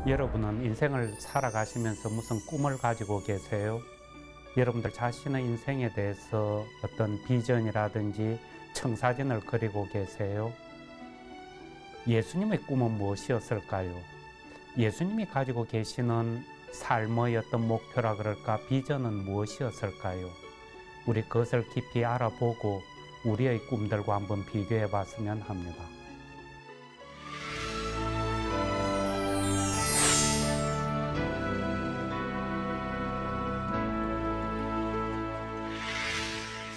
여러분은 인생을 살아가시면서 무슨 꿈을 가지고 계세요? 여러분들 자신의 인생에 대해서 어떤 비전이라든지 청사진을 그리고 계세요? 예수님의 꿈은 무엇이었을까요? 예수님이 가지고 계시는 삶의 어떤 목표라 그럴까, 비전은 무엇이었을까요? 우리 그것을 깊이 알아보고 우리의 꿈들과 한번 비교해 봤으면 합니다.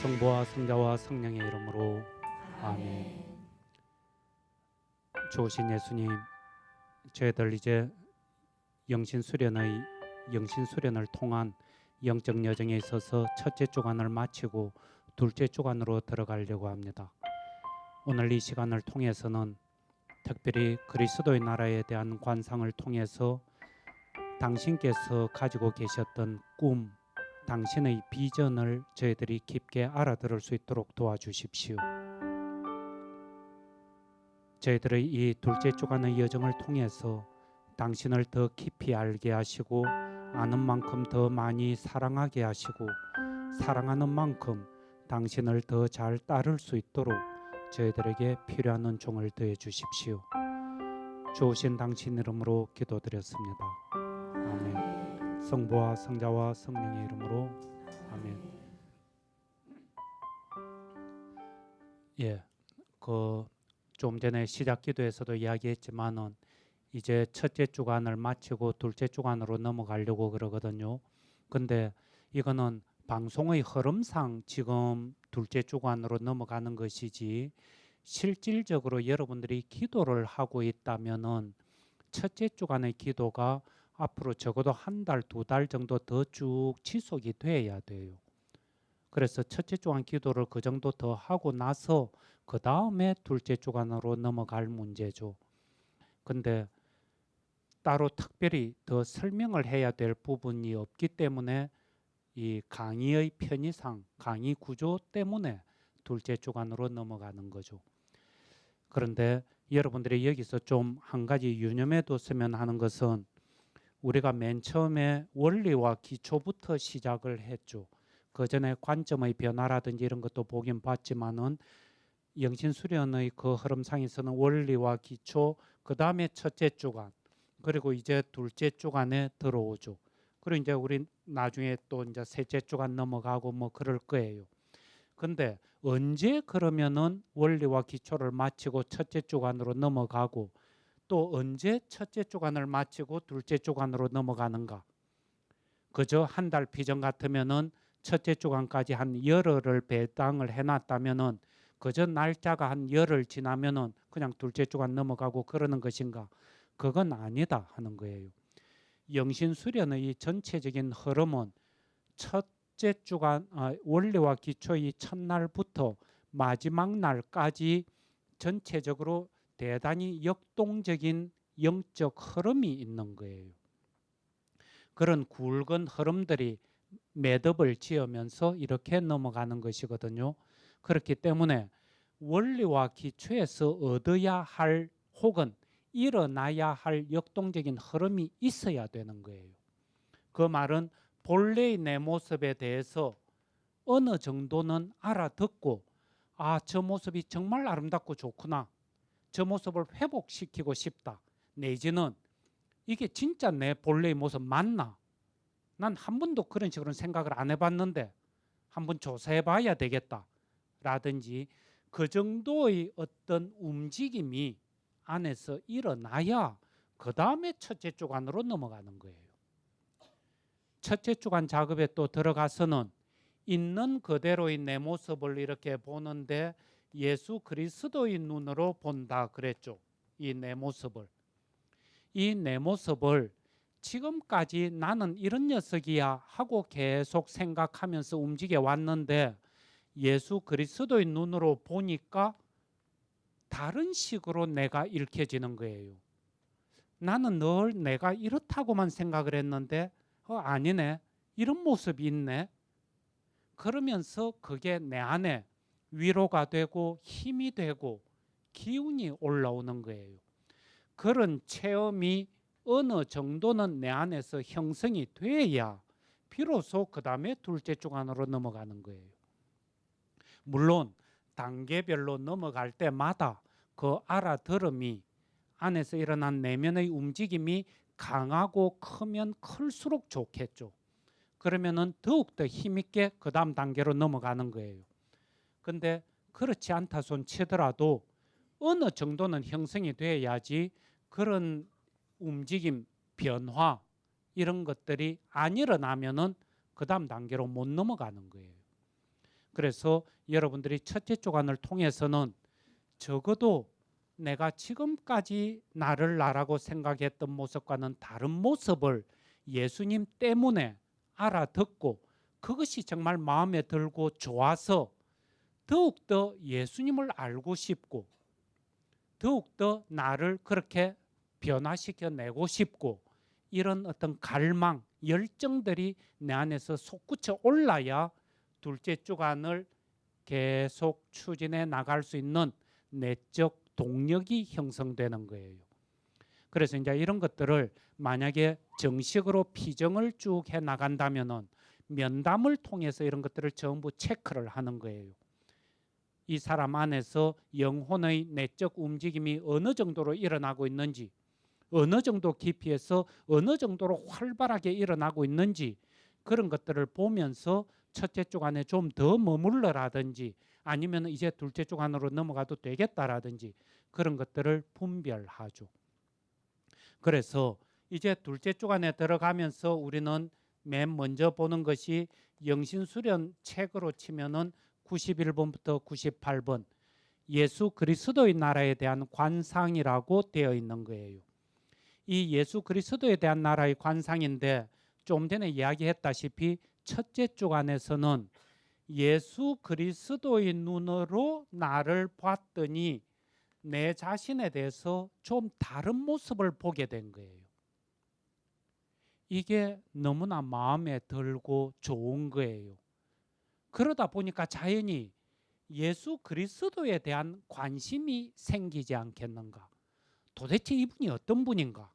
성부와 성자와 성령의 이름으로 아멘. 좋으신 예수님, 저희들 이제 영신수련을 통한 영적 여정에 있어서 첫째 주간을 마치고 둘째 주간으로 들어가려고 합니다. 오늘 이 시간을 통해서는 특별히 그리스도의 나라에 대한 관상을 통해서 당신께서 가지고 계셨던 꿈, 당신의 비전을 저희들이 깊게 알아들을 수 있도록 도와주십시오. 저희들의 이 둘째 주간의 여정을 통해서 당신을 더 깊이 알게 하시고 아는 만큼 더 많이 사랑하게 하시고 사랑하는 만큼 당신을 더 잘 따를 수 있도록 저희들에게 필요한 은총을 더해 주십시오. 좋으신 당신 이름으로 기도드렸습니다. 아멘. 성부와 성자와 성령의 이름으로 아멘. 좀 전에 시작 기도에서도 이야기했지만은 이제 첫째 주간을 마치고 둘째 주간으로 넘어가려고 그러거든요. 근데 이거는 방송의 흐름상 지금 둘째 주간으로 넘어가는 것이지 실질적으로 여러분들이 기도를 하고 있다면은 첫째 주간의 기도가 앞으로 적어도 한 달, 두 달 정도 더 쭉 지속이 돼야 돼요. 그래서 첫째 주간 기도를 그 정도 더 하고 나서 그 다음에 둘째 주간으로 넘어갈 문제죠. 근데 따로 특별히 더 설명을 해야 될 부분이 없기 때문에 이 강의의 편의상, 강의 구조 때문에 둘째 주간으로 넘어가는 거죠. 그런데 여러분들이 여기서 좀 한 가지 유념해 뒀으면 하는 것은 우리가 맨 처음에 원리와 기초부터 시작을 했죠. 그 전에 관점의 변화라든지 이런 것도 보긴 봤지만은 영신수련의 그 흐름상에서는 원리와 기초, 그 다음에 첫째 주간, 그리고 이제 둘째 주간에 들어오죠. 그리고 이제 우리 나중에 또 이제 셋째 주간 넘어가고 뭐 그럴 거예요. 근데 언제 그러면은 원리와 기초를 마치고 첫째 주간으로 넘어가고 또 언제 첫째 주간을 마치고 둘째 주간으로 넘어가는가? 그저 한 달 비전 같으면은 첫째 주간까지 한 열흘을 배당을 해놨다면은 그저 날짜가 한 열흘 지나면은 그냥 둘째 주간 넘어가고 그러는 것인가? 그건 아니다 하는 거예요. 영신수련의 이 전체적인 흐름은 첫째 주간 원리와 기초의 첫날부터 마지막 날까지 전체적으로 대단히 역동적인 영적 흐름이 있는 거예요. 그런 굵은 흐름들이 매듭을 지으면서 이렇게 넘어가는 것이거든요. 그렇기 때문에 원리와 기초에서 얻어야 할 혹은 일어나야 할 역동적인 흐름이 있어야 되는 거예요. 그 말은 본래의 내 모습에 대해서 어느 정도는 알아듣고 저 모습이 정말 아름답고 좋구나. 저 모습을 회복시키고 싶다. 내지는 이게 진짜 내 본래의 모습 맞나? 난 한 번도 그런 식으로 생각을 안 해봤는데 한번 조사해 봐야 되겠다. 라든지 그 정도의 어떤 움직임이 안에서 일어나야 그 다음에 첫째 주간으로 넘어가는 거예요. 첫째 주간 작업에 또 들어가서는 있는 그대로의 내 모습을 이렇게 보는데 예수 그리스도의 눈으로 본다 그랬죠. 이 내 모습을. 이 내 모습을 지금까지 나는 이런 녀석이야 하고 계속 생각하면서 움직여 왔는데 예수 그리스도의 눈으로 보니까 다른 식으로 내가 읽혀지는 거예요. 나는 늘 내가 이렇다고만 생각을 했는데 아니네. 이런 모습이 있네. 그러면서 그게 내 안에 위로가 되고 힘이 되고 기운이 올라오는 거예요. 그런 체험이 어느 정도는 내 안에서 형성이 돼야 비로소 그 다음에 둘째 주간으로 넘어가는 거예요. 물론 단계별로 넘어갈 때마다 그 알아들음이 안에서 일어난 내면의 움직임이 강하고 크면 클수록 좋겠죠. 그러면은 더욱더 힘있게 그 다음 단계로 넘어가는 거예요. 근데 그렇지 않다 손 치더라도 어느 정도는 형성이 돼야지 그런 움직임, 변화 이런 것들이 안 일어나면은 그 다음 단계로 못 넘어가는 거예요. 그래서 여러분들이 첫째 주간을 통해서는 적어도 내가 지금까지 나를 나라고 생각했던 모습과는 다른 모습을 예수님 때문에 알아듣고 그것이 정말 마음에 들고 좋아서 더욱더 예수님을 알고 싶고 더욱더 나를 그렇게 변화시켜 내고 싶고 이런 어떤 갈망, 열정들이 내 안에서 솟구쳐 올라야 둘째 주간을 계속 추진해 나갈 수 있는 내적 동력이 형성되는 거예요. 그래서 이제 이런 것들을 만약에 정식으로 피정을 쭉 해 나간다면은 면담을 통해서 이런 것들을 전부 체크를 하는 거예요. 이 사람 안에서 영혼의 내적 움직임이 어느 정도로 일어나고 있는지, 어느 정도 깊이에서 어느 정도로 활발하게 일어나고 있는지 그런 것들을 보면서 첫째 주간에 좀 더 머물러라든지 아니면 이제 둘째 주간으로 넘어가도 되겠다라든지 그런 것들을 분별하죠. 그래서 이제 둘째 주간에 들어가면서 우리는 맨 먼저 보는 것이 영신수련 책으로 치면은 91번부터 98번 예수 그리스도의 나라에 대한 관상이라고 되어 있는 거예요. 이 예수 그리스도에 대한 나라의 관상인데 좀 전에 이야기했다시피 첫째 주간에서는 예수 그리스도의 눈으로 나를 봤더니 내 자신에 대해서 좀 다른 모습을 보게 된 거예요. 이게 너무나 마음에 들고 좋은 거예요. 그러다 보니까 자연히 예수 그리스도에 대한 관심이 생기지 않겠는가? 도대체 이분이 어떤 분인가?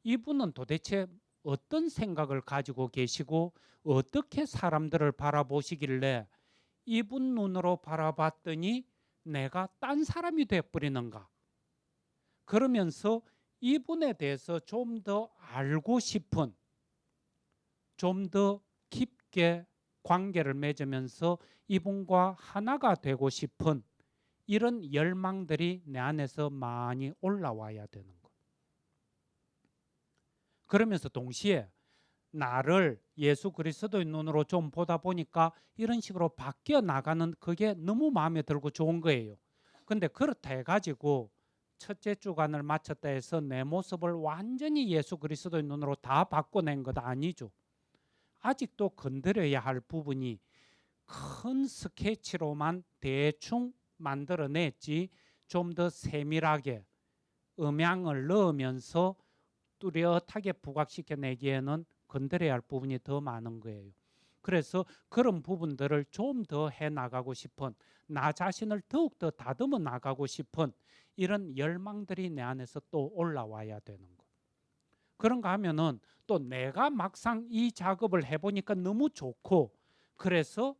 이분은 도대체 어떤 생각을 가지고 계시고 어떻게 사람들을 바라보시길래 이분 눈으로 바라봤더니 내가 딴 사람이 되어버리는가? 그러면서 이분에 대해서 좀 더 알고 싶은, 좀 더 깊게 관계를 맺으면서 이분과 하나가 되고 싶은 이런 열망들이 내 안에서 많이 올라와야 되는 거예요. 그러면서 동시에 나를 예수 그리스도의 눈으로 좀 보다 보니까 이런 식으로 바뀌어 나가는 그게 너무 마음에 들고 좋은 거예요. 근데 그렇다 해가지고 첫째 주간을 마쳤다 해서 내 모습을 완전히 예수 그리스도의 눈으로 다 바꿔낸 것 아니죠. 아직도 건드려야 할 부분이 큰 스케치로만 대충 만들어냈지 좀 더 세밀하게 음향을 넣으면서 뚜렷하게 부각시켜내기에는 건드려야 할 부분이 더 많은 거예요. 그래서 그런 부분들을 좀 더 해나가고 싶은 나 자신을 더욱더 다듬어 나가고 싶은 이런 열망들이 내 안에서 또 올라와야 되는 거. 그런가 하면은 또 내가 막상 이 작업을 해보니까 너무 좋고 그래서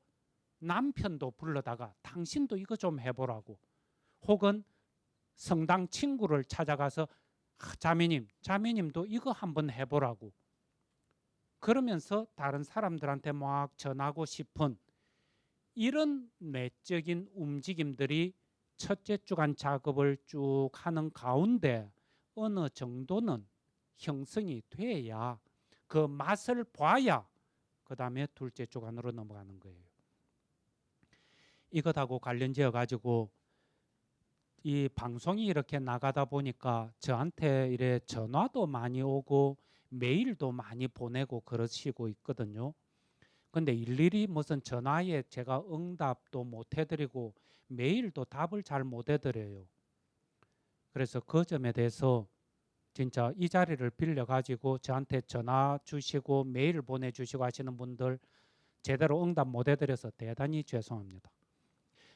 남편도 불러다가 당신도 이거 좀 해보라고 혹은 성당 친구를 찾아가서 자매님도 이거 한번 해보라고 그러면서 다른 사람들한테 막 전하고 싶은 이런 내적인 움직임들이 첫째 주간 작업을 쭉 하는 가운데 어느 정도는 형성이 돼야 그 맛을 봐야 그 다음에 둘째 주간으로 넘어가는 거예요. 이것하고 관련지어 가지고 이 방송이 이렇게 나가다 보니까 저한테 이래 전화도 많이 오고 메일도 많이 보내고 그러시고 있거든요. 근데 일일이 무슨 전화에 제가 응답도 못 해드리고 메일도 답을 잘 못 해드려요. 그래서 그 점에 대해서 진짜 이 자리를 빌려 가지고 저한테 전화 주시고 메일 보내주시고 하시는 분들 제대로 응답 못 해드려서 대단히 죄송합니다.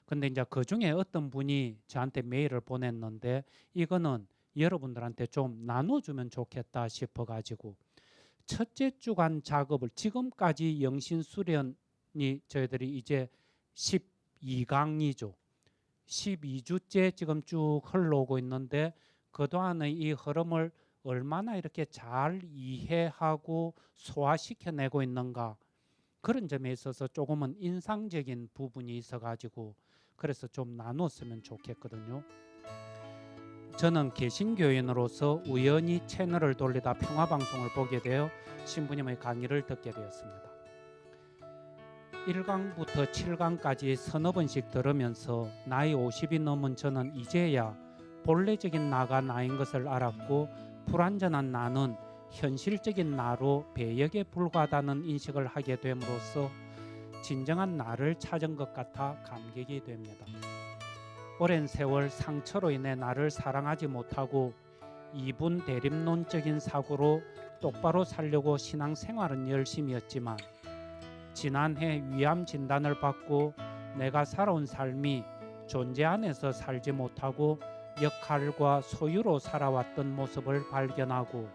근데 이제 그 중에 어떤 분이 저한테 메일을 보냈는데 이거는 여러분들한테 좀 나눠주면 좋겠다 싶어가지고 첫째 주간 작업을 지금까지 영신수련이 저희들이 이제 12강이죠. 12주째 지금 쭉 흘러오고 있는데 그동안의 이 흐름을 얼마나 이렇게 잘 이해하고 소화시켜내고 있는가, 그런 점에 있어서 조금은 인상적인 부분이 있어가지고 그래서 좀 나눴으면 좋겠거든요. 저는 개신교인으로서 우연히 채널을 돌리다 평화방송을 보게 되어 신부님의 강의를 듣게 되었습니다. 1강부터 7강까지 서너 번씩 들으면서 나이 50이 넘은 저는 이제야 본래적인 나가 나인 것을 알았고, 불완전한 나는 현실적인 나로 배역에 불과하다는 인식을 하게 됨으로써 진정한 나를 찾은 것 같아 감격이 됩니다. 오랜 세월 상처로 인해 나를 사랑하지 못하고 이분 대립론적인 사고로 똑바로 살려고 신앙생활은 열심히 했지만 지난해 위암 진단을 받고 내가 살아온 삶이 존재 안에서 살지 못하고 역할과 소유로 살아왔던 모습을 발견하고,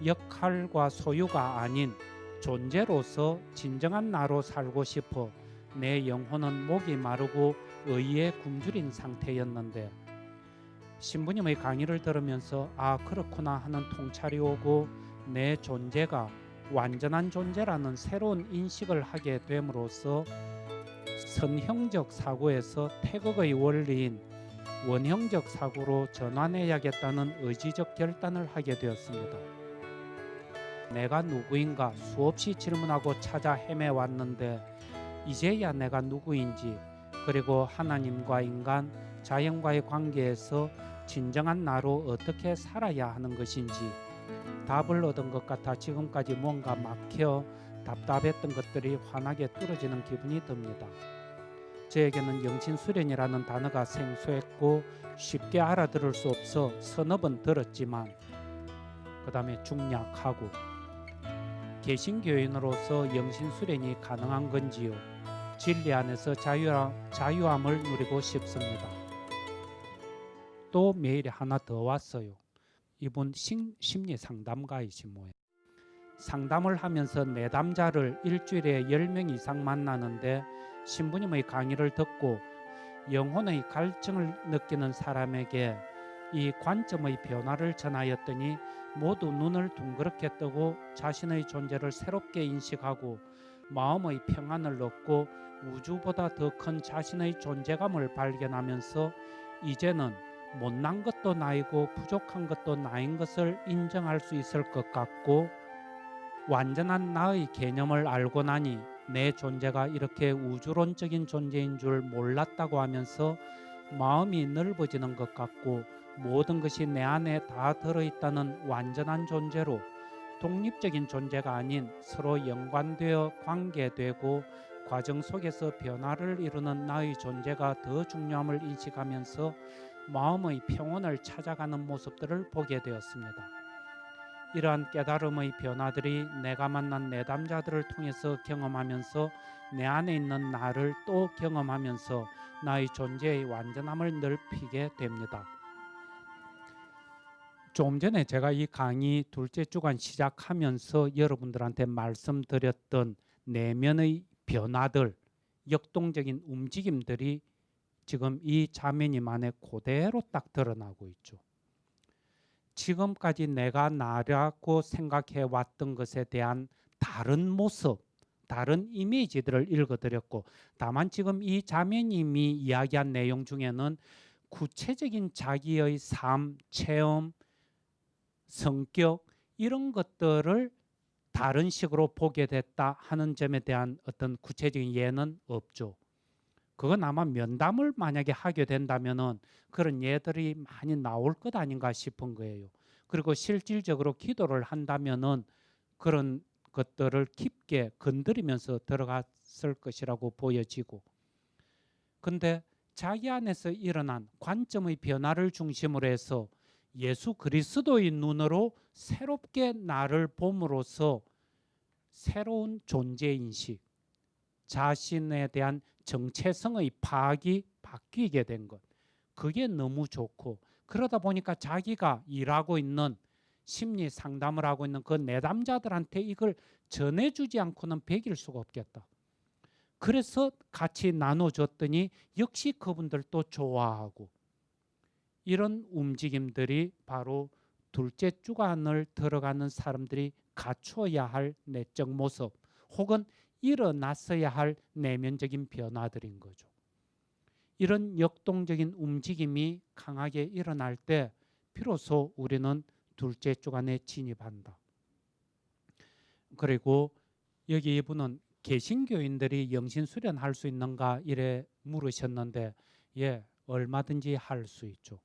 역할과 소유가 아닌 존재로서 진정한 나로 살고 싶어 내 영혼은 목이 마르고 의에 굶주린 상태였는데, 신부님의 강의를 들으면서 아 그렇구나 하는 통찰이 오고 내 존재가 완전한 존재라는 새로운 인식을 하게 됨으로써 선형적 사고에서 태극의 원리인 원형적 사고로 전환해야겠다는 의지적 결단을 하게 되었습니다. 내가 누구인가 수없이 질문하고 찾아 헤매왔는데 이제야 내가 누구인지, 그리고 하나님과 인간, 자연과의 관계에서 진정한 나로 어떻게 살아야 하는 것인지 답을 얻은 것 같아 지금까지 뭔가 막혀 답답했던 것들이 환하게 뚫어지는 기분이 듭니다. 저에게는 영신수련이라는 단어가 생소했고 쉽게 알아들을 수 없어 서너 번 들었지만 그 다음에 중략하고, 개신교인으로서 영신수련이 가능한 건지요, 진리 안에서 자유함을 누리고 싶습니다. 또 메일이 하나 더 왔어요. 이분 심리 상담가이신 모양. 상담을 하면서 내담자를 일주일에 10명 이상 만나는데 신부님의 강의를 듣고 영혼의 갈증을 느끼는 사람에게 이 관점의 변화를 전하였더니 모두 눈을 둥그렇게 뜨고 자신의 존재를 새롭게 인식하고 마음의 평안을 얻고 우주보다 더 큰 자신의 존재감을 발견하면서 이제는 못난 것도 나이고 부족한 것도 나인 것을 인정할 수 있을 것 같고, 완전한 나의 개념을 알고 나니 내 존재가 이렇게 우주론적인 존재인 줄 몰랐다고 하면서 마음이 넓어지는 것 같고, 모든 것이 내 안에 다 들어있다는 완전한 존재로 독립적인 존재가 아닌 서로 연관되어 관계되고 과정 속에서 변화를 이루는 나의 존재가 더 중요함을 인식하면서 마음의 평온을 찾아가는 모습들을 보게 되었습니다. 이러한 깨달음의 변화들이 내가 만난 내담자들을 통해서 경험하면서 내 안에 있는 나를 또 경험하면서 나의 존재의 완전함을 넓히게 됩니다. 좀 전에 제가 이 강의 둘째 주간 시작하면서 여러분들한테 말씀드렸던 내면의 변화들, 역동적인 움직임들이 지금 이 자매님 안에 그대로 딱 드러나고 있죠. 지금까지 내가 나라고 생각해 왔던 것에 대한 다른 모습, 다른 이미지들을 읽어드렸고, 다만 지금 이 자매님이 이야기한 내용 중에는 구체적인 자기의 삶, 체험, 성격 이런 것들을 다른 식으로 보게 됐다 하는 점에 대한 어떤 구체적인 예는 없죠. 그건 아마 면담을 만약에 하게 된다면은 그런 예들이 많이 나올 것 아닌가 싶은 거예요. 그리고 실질적으로 기도를 한다면은 그런 것들을 깊게 건드리면서 들어갔을 것이라고 보여지고, 근데 자기 안에서 일어난 관점의 변화를 중심으로 해서 예수 그리스도의 눈으로 새롭게 나를 봄으로써 새로운 존재인식, 자신에 대한 정체성의 파악이 바뀌게 된 것, 그게 너무 좋고, 그러다 보니까 자기가 일하고 있는 심리 상담을 하고 있는 그 내담자들한테 이걸 전해주지 않고는 베길 수가 없겠다. 그래서 같이 나눠줬더니 역시 그분들도 좋아하고, 이런 움직임들이 바로 둘째 주간을 들어가는 사람들이 갖춰야 할 내적 모습 혹은 일어났어야 할 내면적인 변화들인 거죠. 이런 역동적인 움직임이 강하게 일어날 때 비로소 우리는 둘째 주간에 진입한다. 그리고 여기 이분은 개신교인들이 영신수련할 수 있는가 이래 물으셨는데, 예, 얼마든지 할 수 있죠.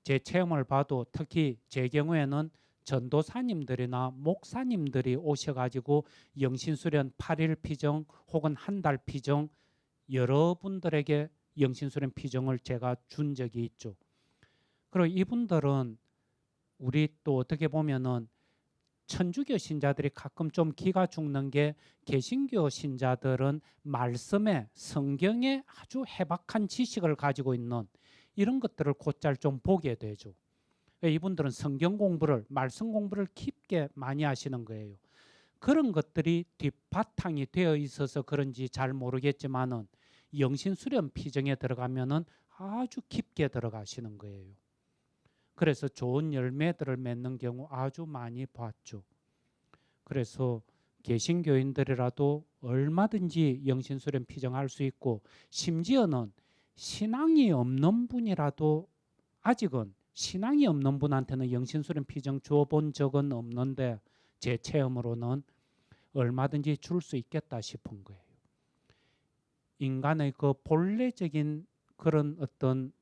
제 체험을 봐도 특히 제 경우에는 전도사님들이나 목사님들이 오셔가지고 영신수련 8일 피정 혹은 한 달 피정 여러분들에게 영신수련 피정을 제가 준 적이 있죠. 그리고 이분들은 우리 또 어떻게 보면은 천주교 신자들이 가끔 좀 기가 죽는 게, 개신교 신자들은 말씀에, 성경에 아주 해박한 지식을 가지고 있는 이런 것들을 곧잘 좀 보게 되죠. 이분들은 성경 공부를, 말씀 공부를 깊게 많이 하시는 거예요. 그런 것들이 뒷바탕이 되어 있어서 그런지 잘 모르겠지만은 영신수련 피정에 들어가면은 아주 깊게 들어가시는 거예요. 그래서 좋은 열매들을 맺는 경우 아주 많이 봤죠. 그래서 개신교인들이라도 얼마든지 영신수련 피정할 수 있고, 심지어는 신앙이 없는 분이라도, 아직은 신앙이 없는 분한테는 영신수련 피정 줘본 적은 없는데 제 체험으로는 얼마든지 줄 수 있겠다 싶은 거예요. 인간의 그 본래적인 그런 어떤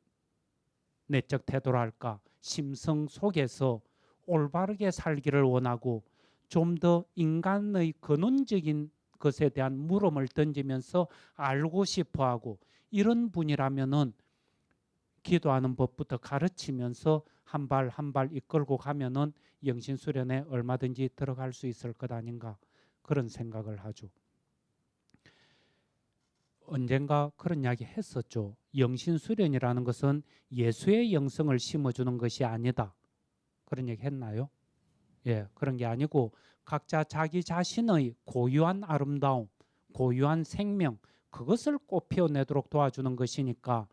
내적 태도랄까, 심성 속에서 올바르게 살기를 원하고 좀 더 인간의 근원적인 것에 대한 물음을 던지면서 알고 싶어하고, 이런 분이라면은 기도하는 법부터 가르치면서 한 발 한 발 이끌고 가면은 영신수련에 얼마든지 들어갈 수 있을 것 아닌가, 그런 생각을 하죠. 언젠가 그런 이야기 했었죠. 영신수련이라는 것은 예수의 영성을 심어주는 것이 아니다, 그런 얘기 했나요? 예, 그런 게 아니고 각자 자기 자신의 고유한 아름다움, 고유한 생명, 그것을 꽃피워내도록 도와주는 것이니까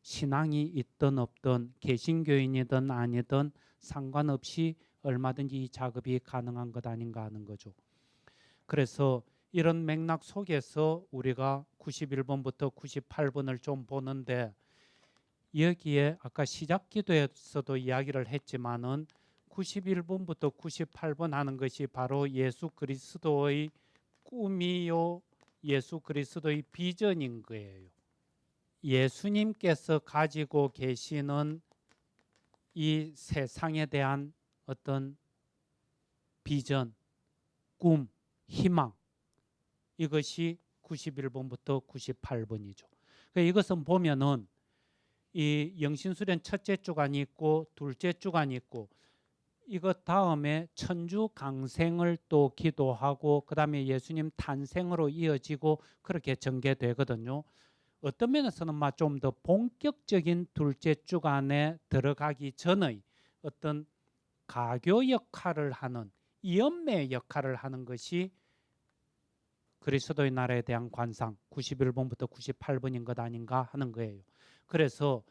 신앙이 있든 없든 개신교인이든 아니든 상관없이 얼마든지 이 작업이 가능한 것 아닌가 하는 거죠. 그래서 이런 맥락 속에서 우리가 91번부터 98번을 좀 보는데, 여기에 아까 시작 기도에서도 이야기를 했지만은 91번부터 98번 하는 것이 바로 예수 그리스도의 꿈이요, 예수 그리스도의 비전인 거예요. 예수님께서 가지고 계시는 이 세상에 대한 어떤 비전, 꿈, 희망, 이것이 91번부터 98번이죠. 이것은 보면은 이 영신수련 첫째 주간이 있고 둘째 주간이 있고, 이것 다음에 천주 강생을 또 기도하고 그 다음에 예수님 탄생으로 이어지고 그렇게 전개되거든요. 어떤 면에서는 좀 더 본격적인 둘째 주간에 들어가기 전의 어떤 가교 역할을 하는, 이연매 역할을 하는 것이 그리스도의 나라에 대한 관상 91번부터 98번인 것 아닌가 하는 거예요. 그래서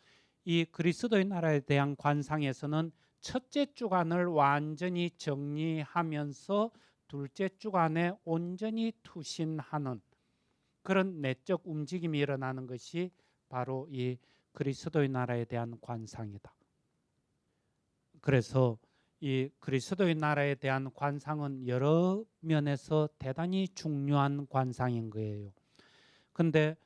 이 그리스도의 나라에 대한 관상에서는 첫째 주간을 완전히 정리하면서 둘째 주간에 온전히 투신하는 그런 내적 움직임이 일어나는 것이 바로 이 그리스도의 나라에 대한 관상이다. 그래서 이 그리스도의 나라에 대한 관상은 여러 면에서 대단히 중요한 관상인 거예요. 근데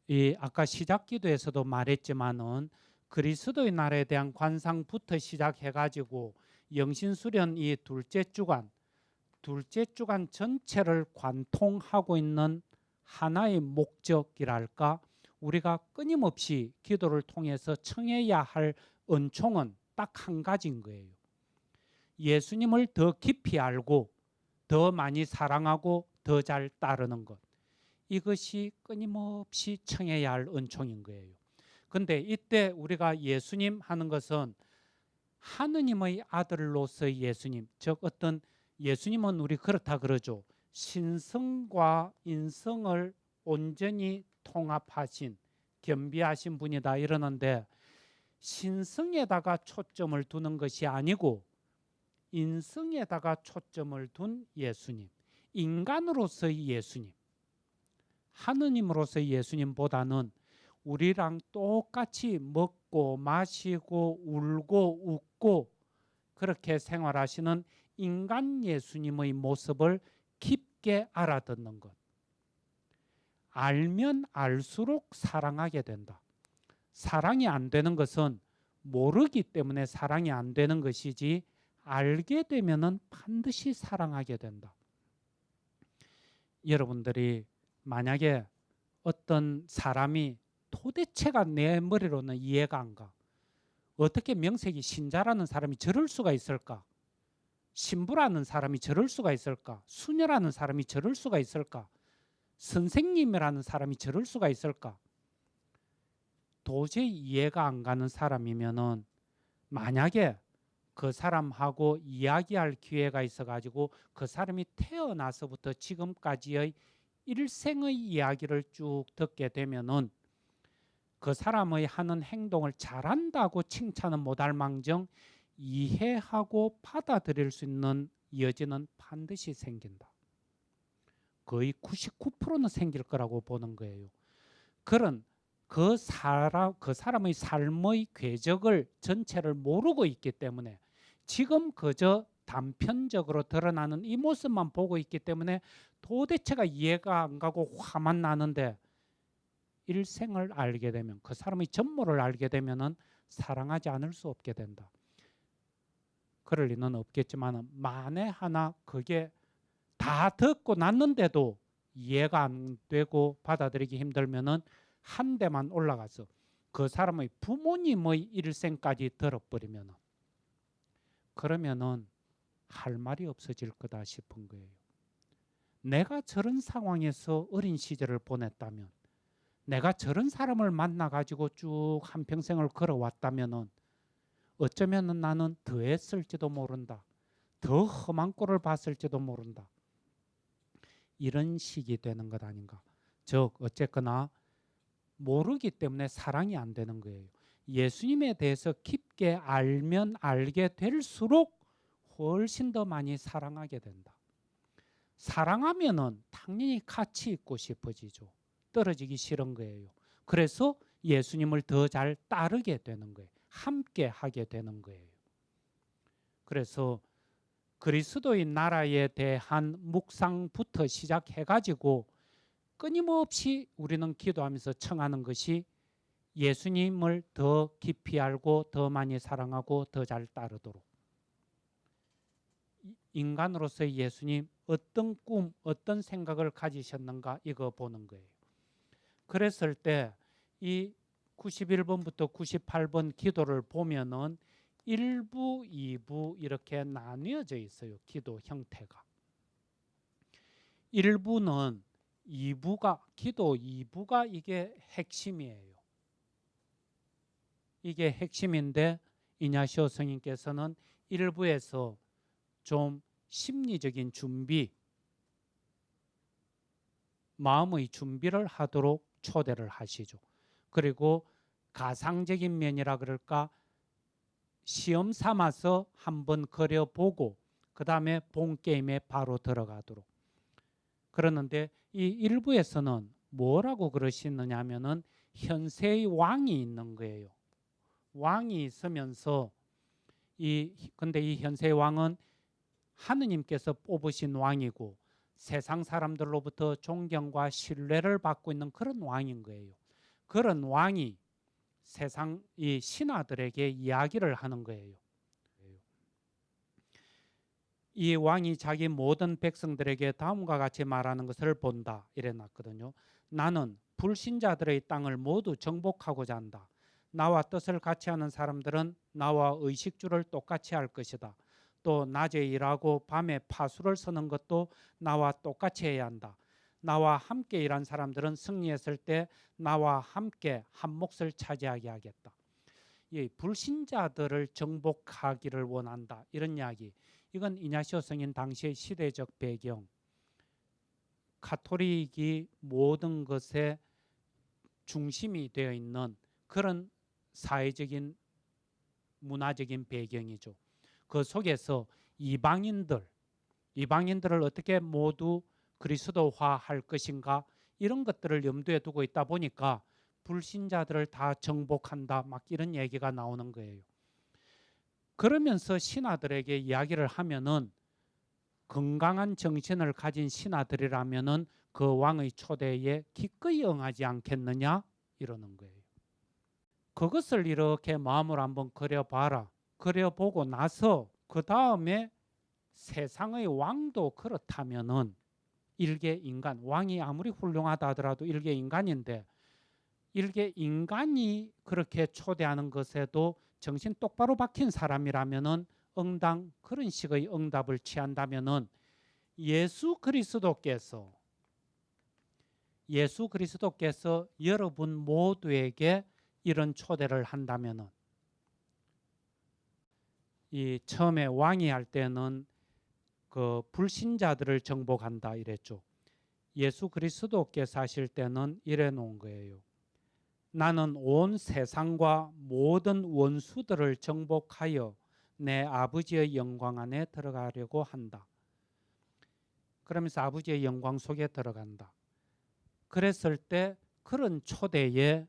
이 아까 시작 기도에서도 말했지만은 그리스도의 나라에 대한 관상부터 시작해 가지고 영신수련 이 둘째 주간 전체를 관통하고 있는 하나의 목적이랄까, 우리가 끊임없이 기도를 통해서 청해야 할 은총은 딱 한 가지인 거예요. 예수님을 더 깊이 알고 더 많이 사랑하고 더 잘 따르는 것, 이것이 끊임없이 청해야 할 은총인 거예요. 근데 이때 우리가 예수님 하는 것은 하느님의 아들로서의 예수님, 즉 어떤 예수님은 우리 그렇다 그러죠. 신성과 인성을 온전히 통합하신 겸비하신 분이다 이러는데, 신성에다가 초점을 두는 것이 아니고 인성에다가 초점을 둔 예수님, 인간으로서의 예수님, 하느님으로서의 예수님보다는 우리랑 똑같이 먹고 마시고 울고 웃고 그렇게 생활하시는 인간 예수님의 모습을 깊게 알아듣는 것. 알면 알수록 사랑하게 된다. 사랑이 안 되는 것은 모르기 때문에 사랑이 안 되는 것이지, 알게 되면은 반드시 사랑하게 된다. 여러분들이 만약에 어떤 사람이 도대체가 내 머리로는 이해가 안 가. 어떻게 명색이 신자라는 사람이 저럴 수가 있을까? 신부라는 사람이 저럴 수가 있을까? 수녀라는 사람이 저럴 수가 있을까? 선생님이라는 사람이 저럴 수가 있을까? 도저히 이해가 안 가는 사람이면은, 만약에 그 사람하고 이야기할 기회가 있어가지고 그 사람이 태어나서부터 지금까지의 일생의 이야기를 쭉 듣게 되면은 그 사람의 하는 행동을 잘한다고 칭찬은 못할 망정 이해하고 받아들일 수 있는 여지는 반드시 생긴다. 거의 99%는 생길 거라고 보는 거예요. 그런 그 사람의 삶의 궤적을 전체를 모르고 있기 때문에, 지금 그저 단편적으로 드러나는 이 모습만 보고 있기 때문에 도대체가 이해가 안 가고 화만 나는데, 일생을 알게 되면, 그 사람의 전모를 알게 되면은 사랑하지 않을 수 없게 된다. 그럴 리는 없겠지만, 만에 하나 그게 다 듣고 났는데도 이해가 안 되고 받아들이기 힘들면은 한 대만 올라가서 그 사람의 부모님의 일생까지 들어버리면은, 그러면은 할 말이 없어질 거다 싶은 거예요. 내가 저런 상황에서 어린 시절을 보냈다면, 내가 저런 사람을 만나가지고 쭉 한평생을 걸어왔다면은 어쩌면 나는 더 했을지도 모른다. 더 험한 꼴을 봤을지도 모른다. 이런 식이 되는 것 아닌가. 즉 어쨌거나 모르기 때문에 사랑이 안 되는 거예요. 예수님에 대해서 깊게 알면 알게 될수록 훨씬 더 많이 사랑하게 된다. 사랑하면은 당연히 같이 있고 싶어지죠. 떨어지기 싫은 거예요. 그래서 예수님을 더 잘 따르게 되는 거예요. 함께 하게 되는 거예요. 그래서 그리스도의 나라에 대한 묵상부터 시작해가지고 끊임없이 우리는 기도하면서 청하는 것이, 예수님을 더 깊이 알고 더 많이 사랑하고 더 잘 따르도록. 인간으로서의 예수님, 어떤 꿈, 어떤 생각을 가지셨는가, 이거 보는 거예요. 그랬을 때 이 91번부터 98번 기도를 보면은 1부, 2부 이렇게 나뉘어져 있어요. 기도 형태가. 1부는 2부가, 기도 2부가 이게 핵심이에요. 이게 핵심인데, 이냐시오 스님께서는 1부에서 좀 심리적인 준비, 마음의 준비를 하도록 초대를 하시죠. 그리고 가상적인 면이라 그럴까, 시험 삼아서 한번 그려보고 그 다음에 본 게임에 바로 들어가도록. 그러는데 이 일부에서는 뭐라고 그러시느냐 하면은 현세의 왕이 있는 거예요. 왕이 있으면서 근데 이 현세의 왕은 하느님께서 뽑으신 왕이고 세상 사람들로부터 존경과 신뢰를 받고 있는 그런 왕인 거예요. 그런 왕이 세상 이 신하들에게 이야기를 하는 거예요. 이 왕이 자기 모든 백성들에게 다음과 같이 말하는 것을 본다, 이래 놨거든요. 나는 불신자들의 땅을 모두 정복하고자 한다. 나와 뜻을 같이 하는 사람들은 나와 의식주를 똑같이 할 것이다. 또 낮에 일하고 밤에 파수를 서는 것도 나와 똑같이 해야 한다. 나와 함께 일한 사람들은 승리했을 때 나와 함께 한 몫을 차지하게 하겠다. 이 불신자들을 정복하기를 원한다. 이런 이야기. 이건 이냐시오 성인 당시의 시대적 배경. 가톨릭이 모든 것의 중심이 되어 있는 그런 사회적인 문화적인 배경이죠. 그 속에서 이방인들을 어떻게 모두 그리스도화할 것인가 이런 것들을 염두에 두고 있다 보니까 불신자들을 다 정복한다 막 이런 얘기가 나오는 거예요. 그러면서 신하들에게 이야기를 하면은 건강한 정신을 가진 신하들이라면은 그 왕의 초대에 기꺼이 응하지 않겠느냐 이러는 거예요. 그것을 이렇게 마음으로 한번 그려봐라. 그려보고 나서 그 다음에 세상의 왕도 그렇다면은 일개 인간, 왕이 아무리 훌륭하다 하더라도 일개 인간인데 일개 인간이 그렇게 초대하는 것에도 정신 똑바로 박힌 사람이라면은 응당 그런 식의 응답을 취한다면은 예수 그리스도께서 여러분 모두에게 이런 초대를 한다면은 이 처음에 왕이 할 때는 그 불신자들을 정복한다 이랬죠. 예수 그리스도께서 하실 때는 이래 놓은 거예요. 나는 온 세상과 모든 원수들을 정복하여 내 아버지의 영광 안에 들어가려고 한다. 그러면서 아버지의 영광 속에 들어간다. 그랬을 때 그런 초대에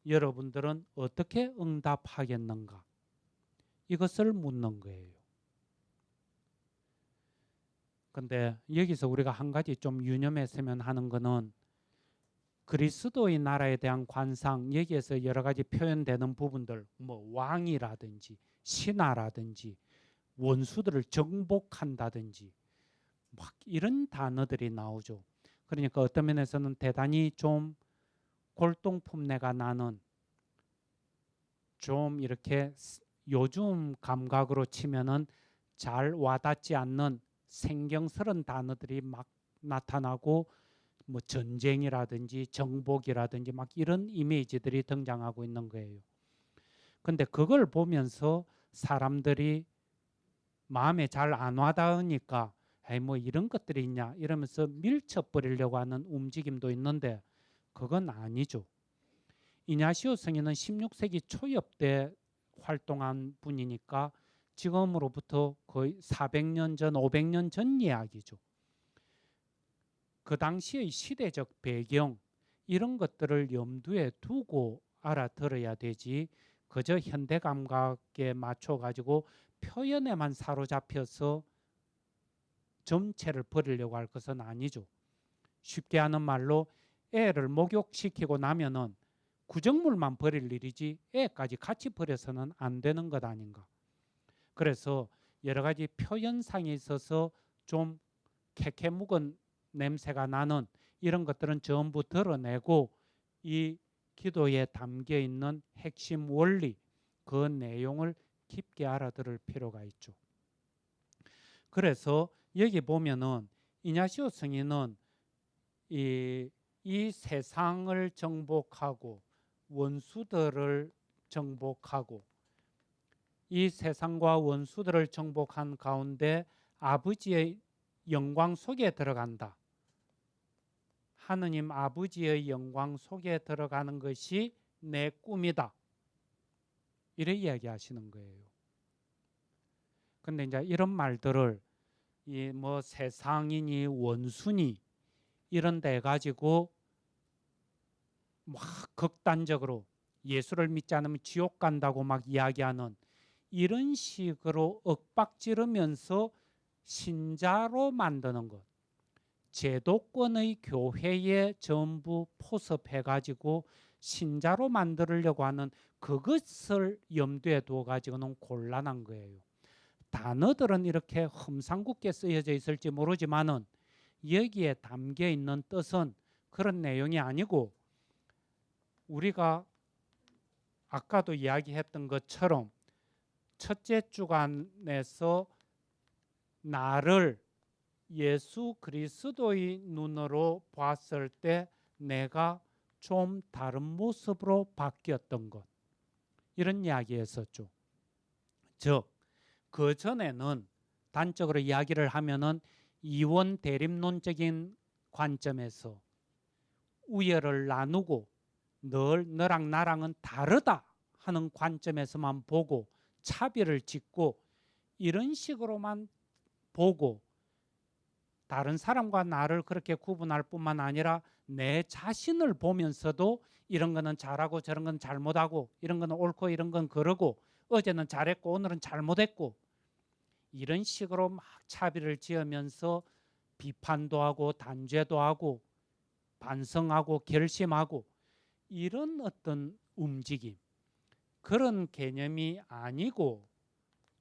여러분들은 어떻게 응답하겠는가? 이것을 묻는 거예요. 근데 여기서 우리가 한 가지 좀 유념했으면 하는 거는 그리스도의 나라에 대한 관상, 여기에서 여러 가지 표현되는 부분들, 뭐 왕이라든지 신하라든지 원수들을 정복한다든지 막 이런 단어들이 나오죠. 그러니까 어떤 면에서는 대단히 좀 골동품내가 나는 좀 이렇게 요즘 감각으로 치면은 잘 와닿지 않는 생경스러운 단어들이 막 나타나고 뭐 전쟁이라든지 정복이라든지 막 이런 이미지들이 등장하고 있는 거예요. 근데 그걸 보면서 사람들이 마음에 잘 안 와닿으니까 에이 뭐 이런 것들이 있냐 이러면서 밀쳐버리려고 하는 움직임도 있는데 그건 아니죠. 이냐시오 성인은 16세기 초엽 때 활동한 분이니까 지금으로부터 거의 400년 전, 500년 전 이야기죠. 그 당시의 시대적 배경 이런 것들을 염두에 두고 알아들어야 되지 그저 현대 감각에 맞춰 가지고 표현에만 사로잡혀서 전체를 버리려고 할 것은 아니죠. 쉽게 하는 말로 애를 목욕시키고 나면은 구정물만 버릴 일이지 애까지 같이 버려서는 안 되는 것 아닌가. 그래서 여러 가지 표현상에 있어서 좀 캐캐 묵은 냄새가 나는 이런 것들은 전부 드러내고 이 기도에 담겨 있는 핵심 원리, 그 내용을 깊게 알아들을 필요가 있죠. 그래서 여기 보면은 이냐시오 성인은 이 세상을 정복하고 원수들을 정복하고 이 세상과 원수들을 정복한 가운데 아버지의 영광 속에 들어간다. 하느님 아버지의 영광 속에 들어가는 것이 내 꿈이다. 이렇게 이야기하시는 거예요. 근데 이제 이런 말들을 이 뭐 세상이니 원수니 이런 데 가지고 막 극단적으로 예수를 믿지 않으면 지옥 간다고 막 이야기하는 이런 식으로 윽박지르면서 신자로 만드는 것. 제도권의 교회에 전부 포섭해가지고 신자로 만들려고 하는 그것을 염두에 두어가지고는 곤란한 거예요. 단어들은 이렇게 험상궂게 쓰여져 있을지 모르지만은 여기에 담겨 있는 뜻은 그런 내용이 아니고 우리가 아까도 이야기했던 것처럼 첫째 주간에서 나를 예수 그리스도의 눈으로 봤을 때 내가 좀 다른 모습으로 바뀌었던 것, 이런 이야기했었죠. 즉, 그 전에는 단적으로 이야기를 하면은 이원 대립론적인 관점에서 우열을 나누고 너랑 나랑은 다르다 하는 관점에서만 보고 차별을 짓고 이런 식으로만 보고 다른 사람과 나를 그렇게 구분할 뿐만 아니라 내 자신을 보면서도 이런 거는 잘하고 저런 건 잘못하고 이런 건 옳고 이런 건 그러고 어제는 잘했고 오늘은 잘못했고 이런 식으로 막 차별을 지으면서 비판도 하고 단죄도 하고 반성하고 결심하고 이런 어떤 움직임, 그런 개념이 아니고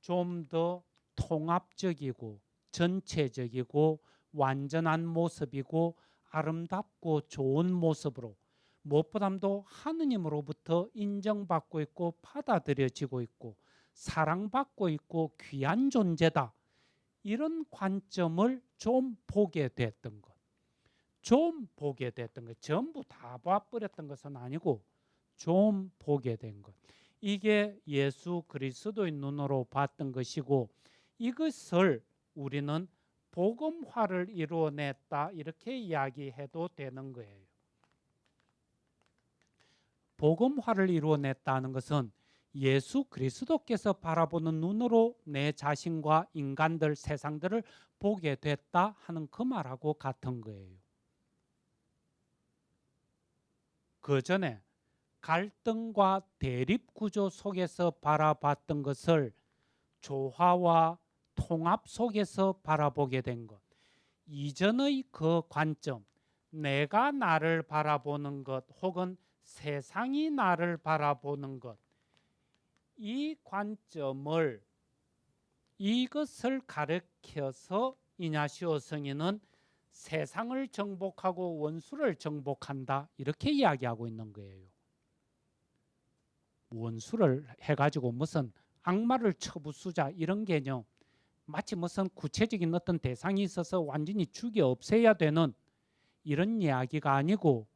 좀 더 통합적이고 전체적이고 완전한 모습이고 아름답고 좋은 모습으로 무엇보다도 하느님으로부터 인정받고 있고 받아들여지고 있고 사랑받고 있고 귀한 존재다, 이런 관점을 좀 보게 됐던 것. 좀 보게 됐던 것, 전부 다 봐버렸던 것은 아니고 좀 보게 된 것. 이게 예수 그리스도의 눈으로 봤던 것이고 이것을 우리는 복음화를 이루어냈다, 이렇게 이야기해도 되는 거예요. 복음화를 이루어냈다는 것은 예수 그리스도께서 바라보는 눈으로 내 자신과 인간들, 세상들을 보게 됐다 하는 그 말하고 같은 거예요. 그 전에 갈등과 대립 구조 속에서 바라봤던 것을 조화와 통합 속에서 바라보게 된 것. 이전의 그 관점, 내가 나를 바라보는 것 혹은 세상이 나를 바라보는 것, 이 관점을, 이것을 가르쳐서 이냐시오 성인은 세상을 정복하고 원수를 정복한다, 이렇게 이야기하고 있는 거예요. 원수를 해가지고 무슨 악마를 쳐부수자 이런 개념, 마치 무슨 구체적인 어떤 대상이 있어서 완전히 죽여 없애야 되는 이런 이야기가 아니고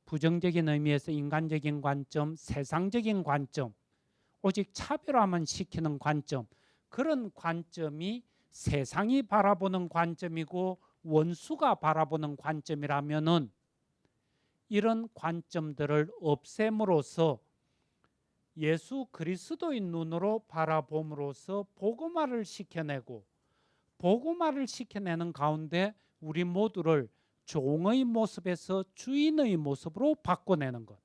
부정적인 의미에서 인간적인 관점, 세상적인 관점, 오직 차별화만 시키는 관점, 그런 관점이 세상이 바라보는 관점이고 원수가 바라보는 관점이라면은 이런 관점들을 없앰으로써 예수 그리스도의 눈으로 바라봄으로써 복음화를 시켜내고 복음화를 시켜내는 가운데 우리 모두를 종의 모습에서 주인의 모습으로 바꿔내는 것,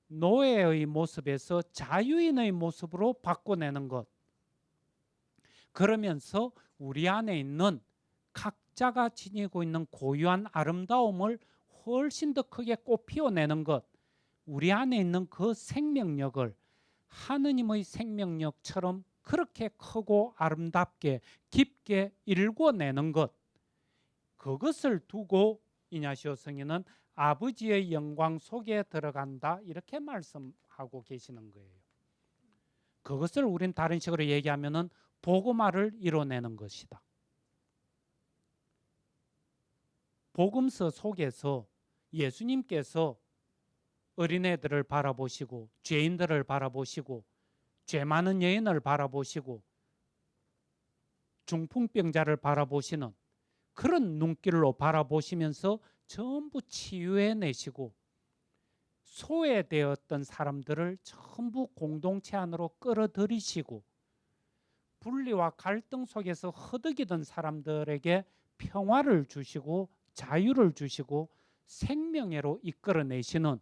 노예의 모습에서 자유인의 모습으로 바꿔내는 것, 그러면서 우리 안에 있는 각자가 지니고 있는 고유한 아름다움을 훨씬 더 크게 꽃피워내는 것, 우리 안에 있는 그 생명력을 하느님의 생명력처럼 그렇게 크고 아름답게 깊게 일궈내는 것, 그것을 두고 이냐시오 성인은 아버지의 영광 속에 들어간다, 이렇게 말씀하고 계시는 거예요. 그것을 우린 다른 식으로 얘기하면은 복음화를 이뤄내는 것이다. 복음서 속에서 예수님께서 어린애들을 바라보시고 죄인들을 바라보시고 죄 많은 여인을 바라보시고 중풍병자를 바라보시는 그런 눈길로 바라보시면서 전부 치유해내시고 소외되었던 사람들을 전부 공동체 안으로 끌어들이시고 분리와 갈등 속에서 허덕이던 사람들에게 평화를 주시고 자유를 주시고 생명애로 이끌어내시는,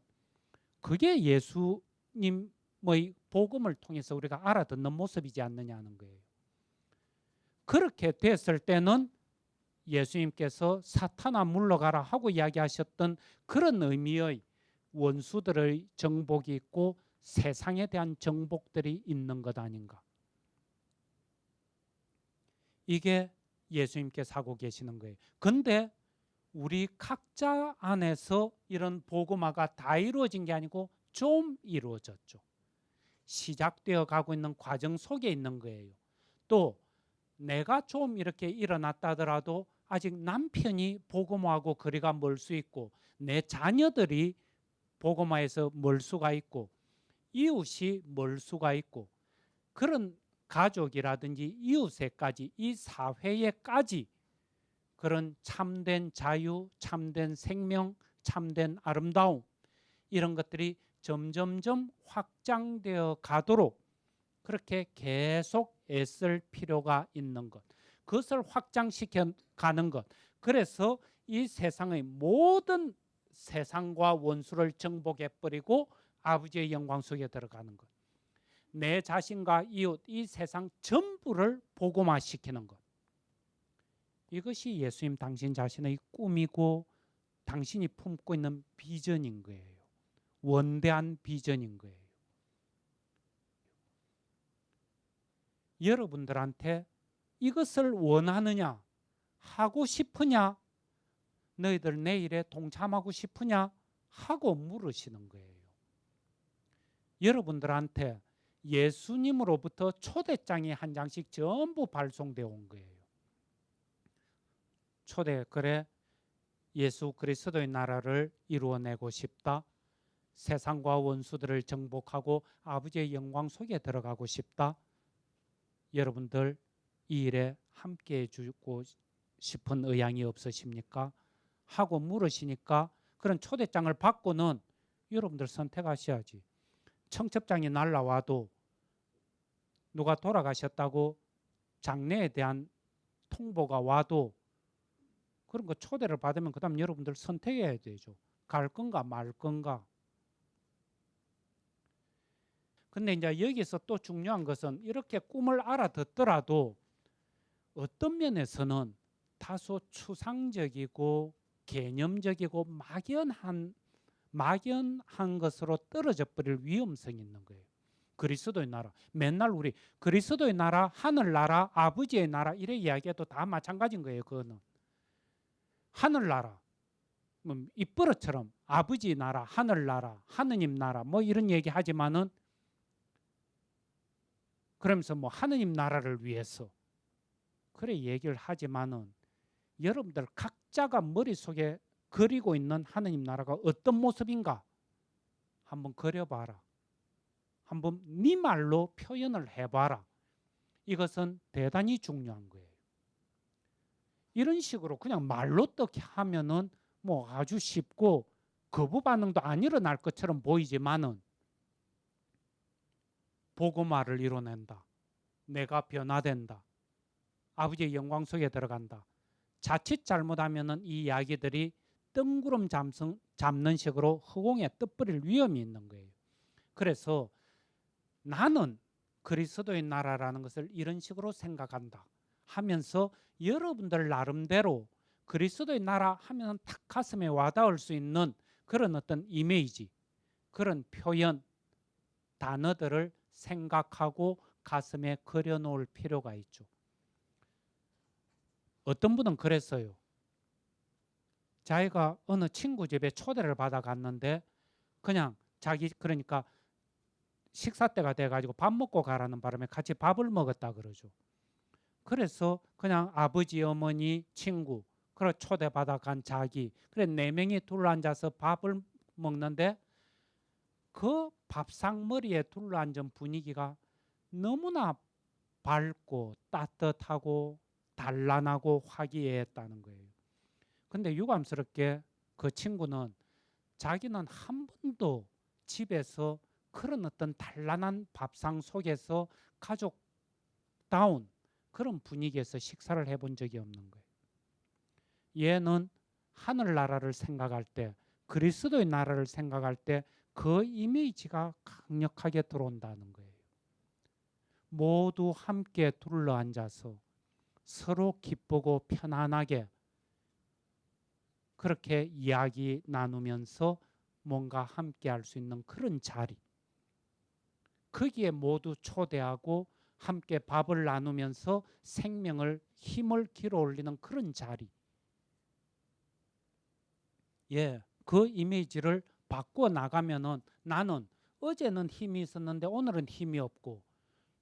그게 예수님의 복음을 통해서 우리가 알아듣는 모습이지 않느냐는 거예요. 그렇게 됐을 때는 예수님께서 사탄아 물러가라 하고 이야기하셨던 그런 의미의 원수들의 정복이 있고 세상에 대한 정복들이 있는 것 아닌가. 이게 예수님께서 하고 계시는 거예요. 근데 우리 각자 안에서 이런 복음화가 다 이루어진 게 아니고 좀 이루어졌죠. 시작되어 가고 있는 과정 속에 있는 거예요. 또 내가 좀 이렇게 일어났다 하더라도 아직 남편이 복음화하고 거리가 멀 수 있고 내 자녀들이 복음화에서 멀 수가 있고 이웃이 멀 수가 있고 그런 가족이라든지 이웃에까지 이 사회에까지 그런 참된 자유, 참된 생명, 참된 아름다움 이런 것들이 점점점 확장되어 가도록 그렇게 계속 애쓸 필요가 있는 것. 그것을 확장시켜 가는 것. 그래서 이 세상의 모든 세상과 원수를 정복해 버리고 아버지의 영광 속에 들어가는 것. 내 자신과 이웃 이 세상 전부를 복음화시키는 것. 이것이 예수님 당신 자신의 꿈이고 당신이 품고 있는 비전인 거예요. 원대한 비전인 거예요. 여러분들한테 이것을 원하느냐, 하고 싶으냐, 너희들 내일에 동참하고 싶으냐 하고 물으시는 거예요. 여러분들한테 예수님으로부터 초대장이 한 장씩 전부 발송되어 온 거예요. 초대, 그래 예수 그리스도의 나라를 이루어내고 싶다. 세상과 원수들을 정복하고 아버지의 영광 속에 들어가고 싶다. 여러분들 이 일에 함께해 주고 싶은 의향이 없으십니까? 하고 물으시니까 그런 초대장을 받고는 여러분들 선택하셔야지. 청첩장이 날라와도 누가 돌아가셨다고 장례에 대한 통보가 와도 그런 거 초대를 받으면 그 다음 여러분들 선택해야 되죠. 갈 건가 말 건가. 근데 이제 여기서 또 중요한 것은 이렇게 꿈을 알아듣더라도 어떤 면에서는 다소 추상적이고 개념적이고 막연한 것으로 떨어져 버릴 위험성이 있는 거예요. 그리스도의 나라. 맨날 우리 그리스도의 나라, 하늘나라, 아버지의 나라 이래 이야기해도 다 마찬가지인 거예요. 그거는. 하늘나라. 뭐 입버릇처럼 아버지 나라, 하늘나라, 하느님 나라 뭐 이런 얘기 하지만은 그러면서 뭐 하느님 나라를 위해서 그래 얘기를 하지만은 여러분들 각자가 머릿속에 그리고 있는 하느님 나라가 어떤 모습인가 한번 그려봐라. 한번 네 말로 표현을 해봐라. 이것은 대단히 중요한 거예요. 이런 식으로 그냥 말로 어떻게 하면은 뭐 아주 쉽고 거부 반응도 안 일어날 것처럼 보이지만은 복음화를 이뤄낸다. 내가 변화된다. 아버지의 영광 속에 들어간다. 자칫 잘못하면은 이 이야기들이 뜬구름 잡는 식으로 허공에 떠버릴 위험이 있는 거예요. 그래서 나는 그리스도의 나라라는 것을 이런 식으로 생각한다 하면서 여러분들 나름대로 그리스도의 나라 하면 탁 가슴에 와닿을 수 있는 그런 어떤 이미지, 그런 표현, 단어들을 생각하고 가슴에 그려놓을 필요가 있죠. 어떤 분은 그랬어요. 자기가 어느 친구 집에 초대를 받아 갔는데 그냥 자기 그러니까 식사 때가 돼가지고 밥 먹고 가라는 바람에 같이 밥을 먹었다 그러죠. 그래서 그냥 아버지, 어머니, 친구 그래 초대받아 간 자기 그래 4명이 둘러앉아서 밥을 먹는데 그 밥상머리에 둘러앉은 분위기가 너무나 밝고 따뜻하고 단란하고 화기애애했다는 거예요. 근데 유감스럽게 그 친구는 자기는 한 번도 집에서 그런 어떤 단란한 밥상 속에서 가족다운 그런 분위기에서 식사를 해본 적이 없는 거예요. 얘는 하늘나라를 생각할 때 그리스도의 나라를 생각할 때 그 이미지가 강력하게 들어온다는 거예요. 모두 함께 둘러앉아서 서로 기쁘고 편안하게 그렇게 이야기 나누면서 뭔가 함께 할 수 있는 그런 자리. 거기에 모두 초대하고 함께 밥을 나누면서 생명을 힘을 길어 올리는 그런 자리. 예, 그 이미지를 바꿔 나가면은 나는 어제는 힘이 있었는데 오늘은 힘이 없고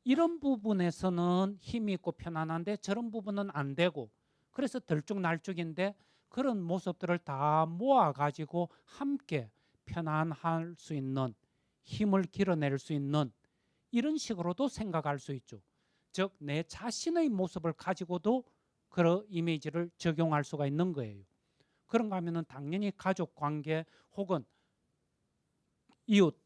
이런 부분에서는 힘이 있고 편안한데 저런 부분은 안 되고, 그래서 들쭉날쭉인데 그런 모습들을 다 모아가지고 함께 편안할 수 있는, 힘을 길어낼 수 있는 이런 식으로도 생각할 수 있죠. 즉 내 자신의 모습을 가지고도 그런 이미지를 적용할 수가 있는 거예요. 그런가 하면은 당연히 가족 관계 혹은 이웃,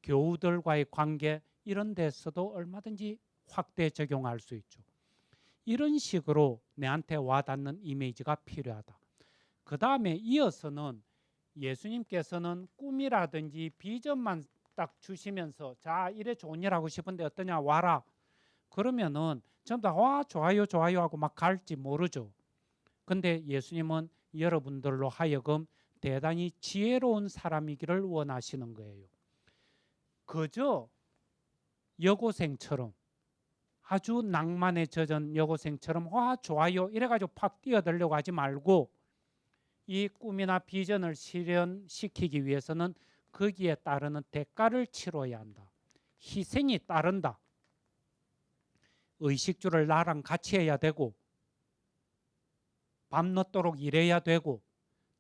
교우들과의 관계 이런 데서도 얼마든지 확대 적용할 수 있죠. 이런 식으로 내한테 와닿는 이미지가 필요하다. 그 다음에 이어서는 예수님께서는 꿈이라든지 비전만 딱 주시면서 자 이래 좋은 일 하고 싶은데 어떠냐 와라 그러면은 전부 다 와 좋아요 좋아요 하고 막 갈지 모르죠. 근데 예수님은 여러분들로 하여금 대단히 지혜로운 사람이기를 원하시는 거예요. 그저 여고생처럼 아주 낭만에 젖은 여고생처럼 와 좋아요 이래가지고 팍 뛰어들려고 하지 말고 이 꿈이나 비전을 실현시키기 위해서는 거기에 따르는 대가를 치러야 한다. 희생이 따른다. 의식주를 나랑 같이 해야 되고 밤늦도록 일해야 되고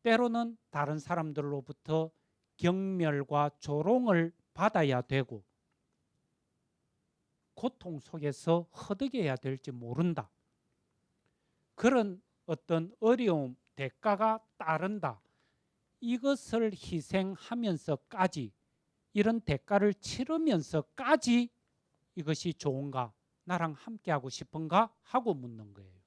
때로는 다른 사람들로부터 경멸과 조롱을 받아야 되고 고통 속에서 허덕여야 될지 모른다. 그런 어떤 어려움, 대가가 따른다. 이것을 희생하면서까지 이런 대가를 치르면서까지 이것이 좋은가? 나랑 함께하고 싶은가? 하고 묻는 거예요.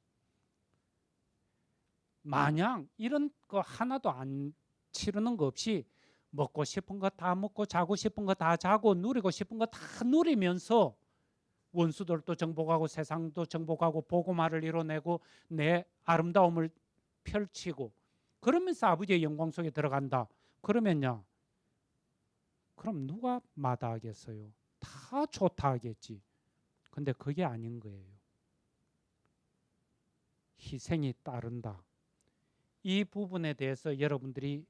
마냥 이런 거 하나도 안 치르는 거 없이 먹고 싶은 거 다 먹고 자고 싶은 거 다 자고 누리고 싶은 거 다 누리면서 원수들도 정복하고 세상도 정복하고 복음화를 이뤄내고 내 아름다움을 펼치고 그러면서 아버지의 영광 속에 들어간다. 그러면요. 그럼 누가 마다하겠어요? 다 좋다 하겠지. 근데 그게 아닌 거예요. 희생이 따른다. 이 부분에 대해서 여러분들이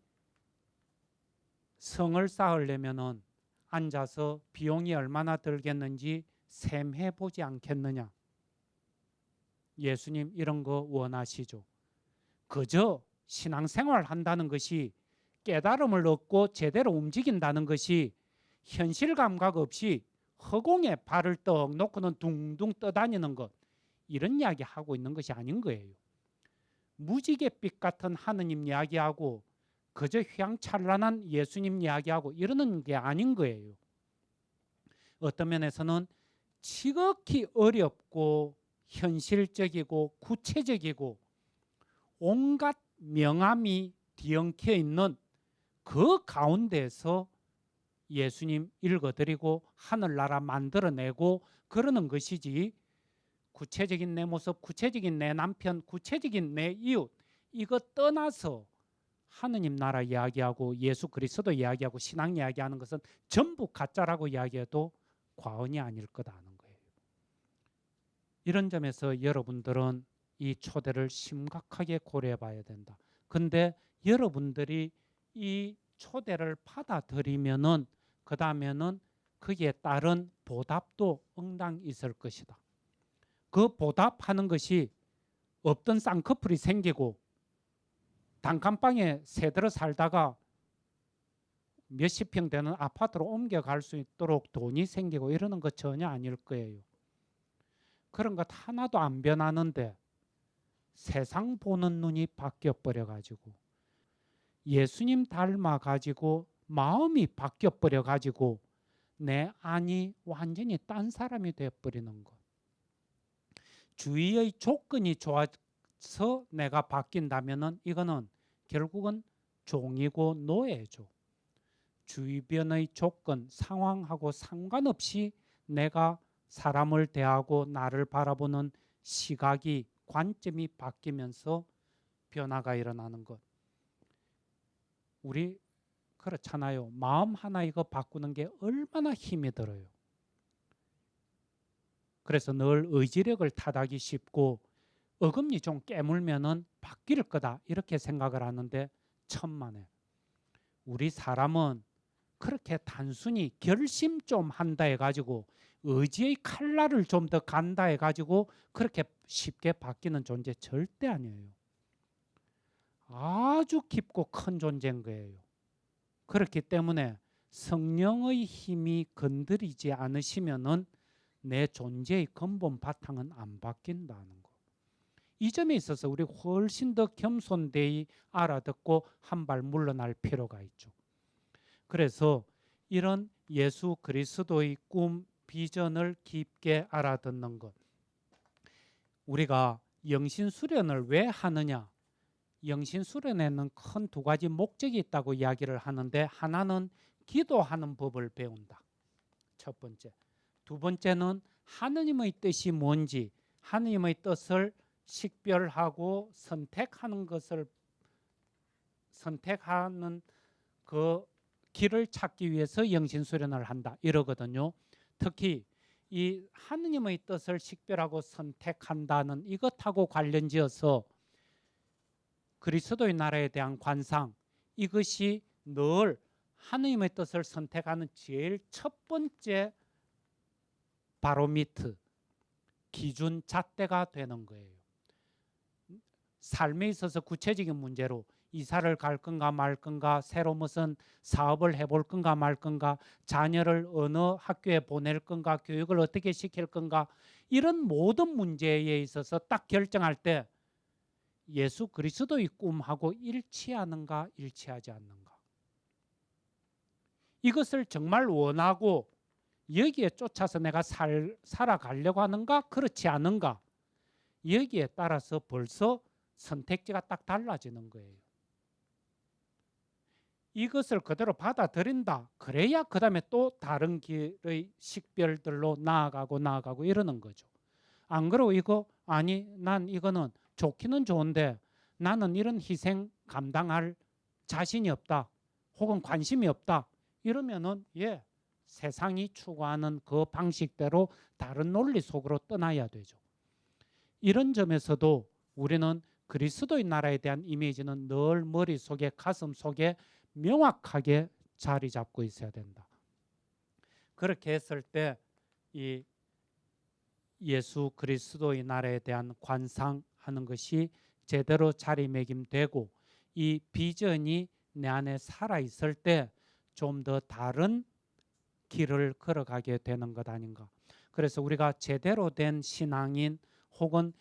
성을 쌓으려면은 앉아서 비용이 얼마나 들겠는지 셈해 보지 않겠느냐. 예수님 이런 거 원하시죠. 그저 신앙생활 한다는 것이 깨달음을 얻고 제대로 움직인다는 것이 현실 감각 없이 허공에 발을 떡 놓고는 둥둥 떠다니는 것 이런 이야기 하고 있는 것이 아닌 거예요. 무지갯빛 같은 하느님 이야기하고 그저 휘황찬란한 예수님 이야기하고 이러는 게 아닌 거예요. 어떤 면에서는 지극히 어렵고 현실적이고 구체적이고 온갖 명암이 뒤엉켜 있는 그 가운데서 예수님 읽어드리고 하늘나라 만들어내고 그러는 것이지 구체적인 내 모습, 구체적인 내 남편, 구체적인 내 이웃 이거 떠나서 하느님 나라 이야기하고 예수 그리스도 이야기하고 신앙 이야기하는 것은 전부 가짜라고 이야기해도 과언이 아닐 거다는 거예요. 이런 점에서 여러분들은 이 초대를 심각하게 고려해 봐야 된다. 근데 여러분들이 이 초대를 받아들이면은 그 다음에는 거기에 따른 보답도 응당 있을 것이다. 그 보답하는 것이 없던 쌍꺼풀이 생기고 단칸방에 새들어 살다가 몇십 평 되는 아파트로 옮겨갈 수 있도록 돈이 생기고 이러는 것 전혀 아닐 거예요. 그런 것 하나도 안 변하는데 세상 보는 눈이 바뀌어 버려 가지고 예수님 닮아 가지고 마음이 바뀌어 버려 가지고 내 안이 완전히 딴 사람이 돼 버리는 것. 주위의 조건이 좋아서 내가 바뀐다면은 이거는 결국은 종이고 노예죠. 주변의 조건, 상황하고 상관없이 내가 사람을 대하고 나를 바라보는 시각이 관점이 바뀌면서 변화가 일어나는 것. 우리 그렇잖아요. 마음 하나 이거 바꾸는 게 얼마나 힘이 들어요. 그래서 늘 의지력을 탓하기 쉽고 어금니 좀 깨물면은 바뀔 거다 이렇게 생각을 하는데 천만에 우리 사람은 그렇게 단순히 결심 좀 한다 해가지고 의지의 칼날을 좀 더 간다 해가지고 그렇게 쉽게 바뀌는 존재 절대 아니에요. 아주 깊고 큰 존재인 거예요. 그렇기 때문에 성령의 힘이 건드리지 않으시면은 내 존재의 근본 바탕은 안 바뀐다는 거. 이 점에 있어서 우리 훨씬 더 겸손되이 알아듣고 한 발 물러날 필요가 있죠. 그래서 이런 예수 그리스도의 꿈, 비전을 깊게 알아듣는 것. 우리가 영신수련을 왜 하느냐? 영신수련에는 큰 두 가지 목적이 있다고 이야기를 하는데, 하나는 기도하는 법을 배운다. 첫 번째. 두 번째는 하느님의 뜻이 뭔지, 하느님의 뜻을 식별하고 선택하는 것을 선택하는 그 길을 찾기 위해서 영신수련을 한다 이러거든요. 특히 이 하느님의 뜻을 식별하고 선택한다는 이것하고 관련지어서 그리스도의 나라에 대한 관상, 이것이 늘 하느님의 뜻을 선택하는 제일 첫 번째 바로미터, 기준 잣대가 되는 거예요. 삶에 있어서 구체적인 문제로 이사를 갈 건가 말 건가, 새로 무슨 사업을 해볼 건가 말 건가, 자녀를 어느 학교에 보낼 건가, 교육을 어떻게 시킬 건가, 이런 모든 문제에 있어서 딱 결정할 때 예수 그리스도의 꿈하고 일치하는가 일치하지 않는가, 이것을 정말 원하고 여기에 쫓아서 내가 살아가려고 하는가 그렇지 않은가, 여기에 따라서 벌써 선택지가 딱 달라지는 거예요. 이것을 그대로 받아들인다. 그래야 그 다음에 또 다른 길의 식별들로 나아가고 이러는 거죠. 안 그러고 이거 아니 난 이거는 좋기는 좋은데 나는 이런 희생 감당할 자신이 없다. 혹은 관심이 없다. 이러면은 세상이 추구하는 그 방식대로 다른 논리 속으로 떠나야 되죠. 이런 점에서도 우리는 그리스도의 나라에 대한 이미지는 늘 머릿속에 가슴속에 명확하게 자리 잡고 있어야 된다. 그렇게 했을 때 이 예수 그리스도의 나라에 대한 관상하는 것이 제대로 자리매김되고 이 비전이 내 안에 살아있을 때 좀 더 다른 길을 걸어가게 되는 것 아닌가. 그래서 우리가 제대로 된 신앙인 혹은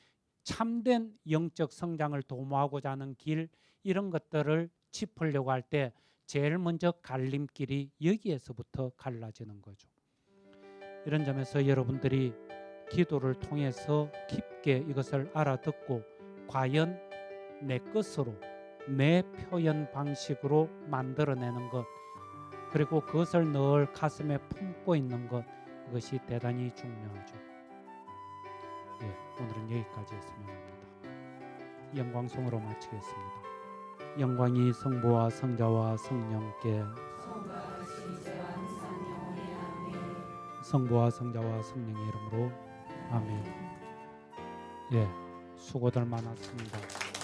참된 영적 성장을 도모하고자 하는 길, 이런 것들을 짚으려고 할 때 제일 먼저 갈림길이 여기에서부터 갈라지는 거죠. 이런 점에서 여러분들이 기도를 통해서 깊게 이것을 알아듣고 과연 내 것으로 내 표현 방식으로 만들어내는 것, 그리고 그것을 늘 가슴에 품고 있는 것, 이것이 대단히 중요하죠. 오늘은 여기까지 했으면 합니다. 영광송으로 마치겠습니다. 영광이 성부와 성자와 성령께, 성부와 성자와 성령의 이름으로 아멘. 수고들 많았습니다.